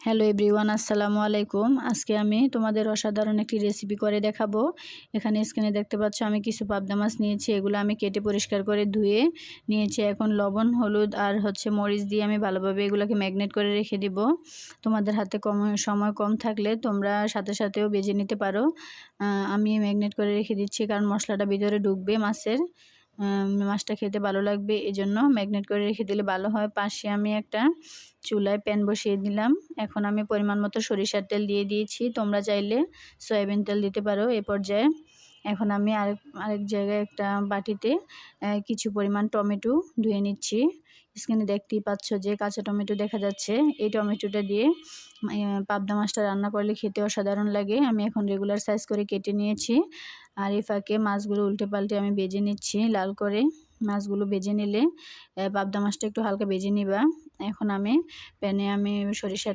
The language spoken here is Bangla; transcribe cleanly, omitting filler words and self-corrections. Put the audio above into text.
হ্যালো এভরিওয়ান, আসসালামু আলাইকুম। আজকে আমি তোমাদের অসাধারণ একটি রেসিপি করে দেখাবো। এখানে স্ক্রিনে দেখতে পাচ্ছ আমি কিছু পাবদা মাছ নিয়েছি। এগুলো আমি কেটে পরিষ্কার করে ধুয়ে নিয়েছি। এখন লবণ, হলুদ আর মরিচ দিয়ে আমি ভালোভাবে এগুলোকে ম্যাগনেট করে রেখে দিব। তোমাদের হাতে সময় কম থাকলে তোমরা সাথে সাথেও ভেজে নিতে পারো। আমি ম্যাগনেট করে রেখে দিচ্ছি কারণ মশলাটা ভিতরে ঢুকবে মাছের। মাছটা খেতে ভালো লাগবে, এজন্য ম্যাগনেট করে রেখে দিলে ভালো হয়। পাশে আমি একটা চুলায় প্যান বসিয়ে দিলাম। এখন আমি পরিমাণ মতো সরিষার তেল দিয়ে দিয়েছি। তোমরা চাইলে সয়াবিন তেল দিতে পারো এ পর্যায়ে। এখন আমি আরেক জায়গায় একটা বাটিতে কিছু পরিমাণ টমেটো ধুয়ে নিচ্ছি। স্ক্রিনে দেখতেই পাচ্ছ যে কাঁচা টমেটো দেখা যাচ্ছে। এই টমেটোটা দিয়ে পাবদা মাছটা রান্না করলে খেতে অসাধারণ লাগে। আমি এখন রেগুলার সাইজ করে কেটে নিয়েছি। আর এই ফাঁকে মাছগুলো উল্টে পাল্টে আমি ভেজে নিচ্ছি লাল করে। মাছগুলো ভেজে নিলে পাবদা মাছটা একটু হালকা ভেজে নিবা। এখন আমি প্যানে সরিষার